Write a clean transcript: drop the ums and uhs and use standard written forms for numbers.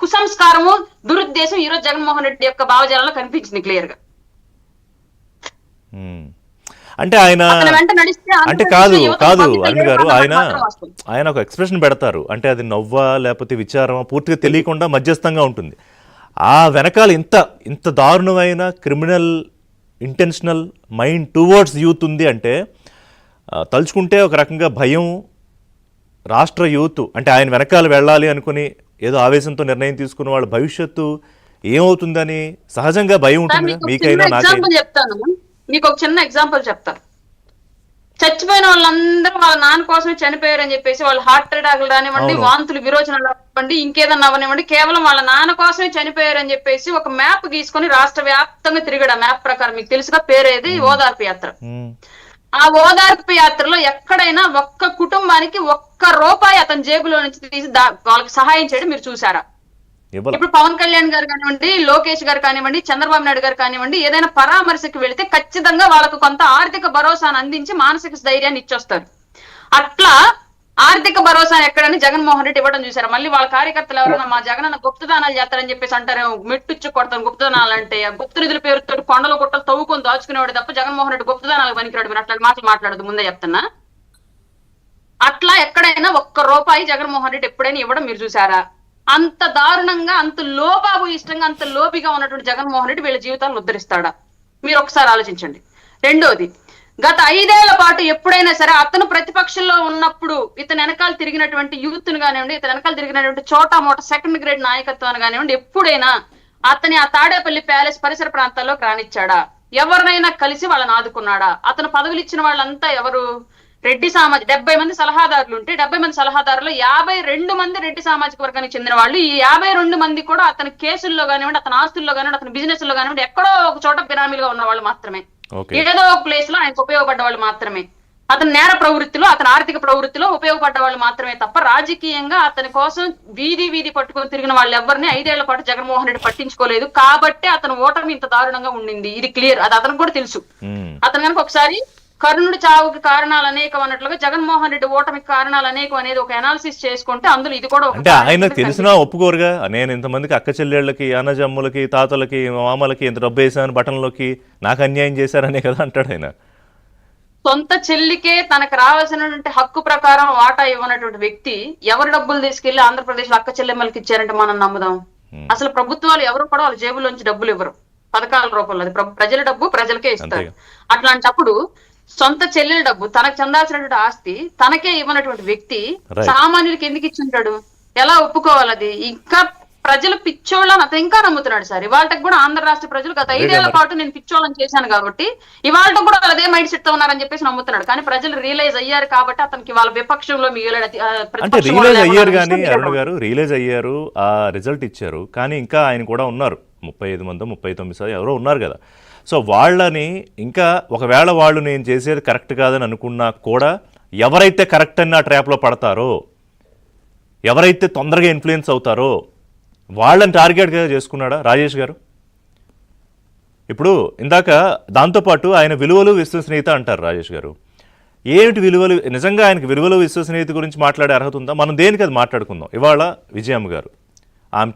కుసంస్కారము దురుద్దేశం ఈ రోజు జగన్మోహన్ రెడ్డి యొక్క భావజాలంలో కనిపించింది క్లియర్ గా. అంటే ఆయన అంటే కాదు అరుణ్ గారు, ఆయన ఒక ఎక్స్ప్రెషన్ పెడతారు, అంటే అది నవ్వా లేకపోతే విచారమా పూర్తిగా తెలియకుండా మధ్యస్థంగా ఉంటుంది. ఆ వెనకాల ఇంత దారుణమైన criminal intentional mind towards youth ఉంది అంటే తలుచుకుంటే ఒక రకంగా భయం. రాష్ట్ర యూత్ అంటే ఆయన వెనకాల వెళ్ళాలి అనుకుని ఏదో ఆవేశంతో నిర్ణయం తీసుకున్న వాళ్ళ భవిష్యత్తు ఏమవుతుందని సహజంగా భయం ఉంటుంది. మీకైనా చెప్తాను, మీకు ఒక చిన్న ఎగ్జాంపుల్ చెప్తాను. చచ్చిపోయిన వాళ్ళందరూ వాళ్ళ నాన్న కోసమే చనిపోయారు అని చెప్పేసి వాళ్ళు హార్ట్ అటాక్లు రానివ్వండి, వాంతులు విరోచనలు అవ్వండి, ఇంకేదన్నా అవనివ్వండి, కేవలం వాళ్ళ నాన్న కోసమే చనిపోయారు అని చెప్పేసి ఒక మ్యాప్ గీసుకొని రాష్ట్ర వ్యాప్తంగా తిరిగాడు. ఆ మ్యాప్ ప్రకారం మీకు తెలుసుగా పేరేది ఓదార్పు యాత్ర. ఆ ఓదార్పు యాత్రలో ఎక్కడైనా ఒక్క కుటుంబానికి ఒక్క రూపాయి అతని జేబులో నుంచి తీసి వాళ్ళకి సహాయం చేయడం మీరు చూసారా? ఇప్పుడు పవన్ కళ్యాణ్ గారు కానివ్వండి, లోకేష్ గారు కానివ్వండి, చంద్రబాబు నాయుడు గారు కానివ్వండి, ఏదైనా పరామర్శకు వెళితే ఖచ్చితంగా వాళ్ళకు కొంత ఆర్థిక భరోసాను అందించి మానసిక ధైర్యాన్ని ఇచ్చొస్తారు. అట్లా ఆర్థిక భరోసాను ఎక్కడని జగన్మోహన్ రెడ్డి ఇవ్వడం చూసారా? మళ్ళీ వాళ్ళ కార్యకర్తలు ఎవరైనా మా జగనన్న గుప్తదానాలు చేస్తారని చెప్పేసి అంటారు. మెట్టుచ్చు కొడతాను గుప్తదానాలు అంటే, గుప్త నిధుల పేరుతో కొండలు గుట్టలు తవ్వుకొని దాచుకునేవాడు తప్ప జగన్మోహన్ రెడ్డి గుప్తదానాలు పనికిరాడు. మీరు అట్లా మాటలు మాట్లాడదు, ముందే చెప్తున్నా. అట్లా ఎక్కడైనా ఒక్క రూపాయి జగన్మోహన్ రెడ్డి ఎప్పుడైనా ఇవ్వడం మీరు చూసారా? అంత దారుణంగా, అంత లోబాబు ఇష్టంగా, అంత లోబిగా ఉన్నటువంటి జగన్మోహన్ రెడ్డి వీళ్ళ జీవితాలను ఉద్ధరిస్తాడా? మీరు ఒకసారి ఆలోచించండి. రెండోది, గత 5 ఏళ్ల పాటు ఎప్పుడైనా సరే అతను ప్రతిపక్షంలో ఉన్నప్పుడు ఇతను వెనకాల తిరిగినటువంటి యూత్ ను కానివ్వండి, ఇతను వెనకాల తిరిగినటువంటి చోటా మోట సెకండ్ గ్రేడ్ నాయకత్వాన్ని కానివ్వండి, ఎప్పుడైనా అతని ఆ తాడేపల్లి ప్యాలెస్ పరిసర ప్రాంతాల్లోకి రానిచ్చాడా? ఎవరినైనా కలిసి వాళ్ళని ఆదుకున్నాడా? అతను పదవులు ఇచ్చిన వాళ్ళంతా ఎవరు? రెడ్డి 70 మంది సలహాదారులు ఉంటే 70 మంది సలహాదారులు 52 మంది రెడ్డి సామాజిక వర్గానికి చెందిన వాళ్ళు. ఈ 52 మంది కూడా అతని కేసుల్లో కానివ్వండి, అతని ఆస్తుల్లో కానివ్వండి, అతని బిజినెస్ లో కానివ్వండి, ఎక్కడో ఒక చోట బినామీలుగా ఉన్న వాళ్ళు మాత్రమే, ఏదో ఒక ప్లేస్ లో ఆయనకు ఉపయోగపడ్డ వాళ్ళు మాత్రమే, అతని నేర ప్రవృత్తిలో, అతని ఆర్థిక ప్రవృత్తిలో ఉపయోగపడ్డ వాళ్ళు మాత్రమే తప్ప రాజకీయంగా అతని కోసం వీధి పట్టుకొని తిరిగిన వాళ్ళు ఎవరిని 5 ఏళ్ల పాటు జగన్మోహన్ రెడ్డి పట్టించుకోలేదు. కాబట్టి అతను ఓటమి ఇంత దారుణంగా ఉండింది. ఇది క్లియర్, అది అతనికి కూడా తెలుసు. అతను కనుక ఒకసారి కర్ణుడి చావుకి కారణాలు అనేకం అన్నట్లుగా జగన్మోహన్ రెడ్డి ఓటమికి కారణాలు అనేకం అనేది ఒక అనాలిసిస్ చేసుకుంటే అందులో ఇది కూడా అంటే ఆయన తెలిసినా ఒప్పుకోరుగా. నేను ఇంతమందికి అక్క చెల్లెళ్ళకి, అన్నజమ్ములకి, తాతలకి, మామలకి ఇంత డబ్బు వేసాను బటన్లోకి, నాకు అన్యాయం చేశారనే కదా అంటాడు ఆయన. సొంత చెల్లికే తనకు రావాల్సినటువంటి హక్కు ప్రకారం వాటా ఇవ్వనటువంటి వ్యక్తి ఎవరు డబ్బులు తీసుకెళ్లి ఆంధ్రప్రదేశ్ లో అక్క చెల్లెమ్మలకి ఇచ్చారంటే మనం నమ్ముదాం? అసలు ప్రభుత్వాలు ఎవరు కూడా వాళ్ళ జేబులోంచి డబ్బులు ఇవ్వరు, పథకాల రూపంలో. అది ప్రజల డబ్బు ప్రజలకే ఇస్తారు. అట్లాంటప్పుడు సొంత చెల్లెల డబ్బు, తనకు చెందాల్సినటువంటి ఆస్తి తనకే ఇవ్వనటువంటి వ్యక్తి సామాన్యులకి ఎందుకు ఇచ్చుంటాడు? ఎలా ఒప్పుకోవాలి అది? ఇంకా ప్రజలు పిచ్చోళ్ళని అతను ఇంకా నమ్ముతున్నాడు సార్. ఇవాళకి కూడా ఆంధ్ర రాష్ట్ర ప్రజలు గత 5 ఏళ్ల పాటు నేను పిచ్చోళ్ళని చేశాను కాబట్టి ఇవాళ కూడా అదే మైండ్ సెట్ తో ఉన్నారని చెప్పేసి నమ్ముతున్నాడు. కానీ ప్రజలు రియలైజ్ అయ్యారు కాబట్టి అతనికి వాళ్ళ విపక్షంలో అంటే రియలైజ్ అయ్యారు. కానీ అరుణ్ గారు రియలైజ్ అయ్యారు, ఆ రిజల్ట్ ఇచ్చారు. కానీ ఇంకా ఆయన కూడా ఉన్నారు, 35 మంది 39 ఎవరో ఉన్నారు కదా. సో వాళ్ళని ఇంకా ఒకవేళ వాళ్ళు నేను చేసేది కరెక్ట్ కాదని అనుకున్నా కూడా ఎవరైతే కరెక్ట్ అని ఆ ట్రాప్లో పడతారో, ఎవరైతే తొందరగా ఇన్ఫ్లుయెన్స్ అవుతారో వాళ్ళని టార్గెట్గా చేసుకున్నాడా రాజేష్ గారు? ఇప్పుడు ఇందాక దాంతోపాటు ఆయన విలువలు విశ్వసనీయత అంటారు రాజేష్ గారు. ఏమిటి విలువలు? నిజంగా ఆయనకి విలువలు విశ్వసనీయత గురించి మాట్లాడే అర్హత ఉందా? మనం దేనికి అది మాట్లాడుకుందాం. ఇవాళ విజయమ్మ గారు, ఆమె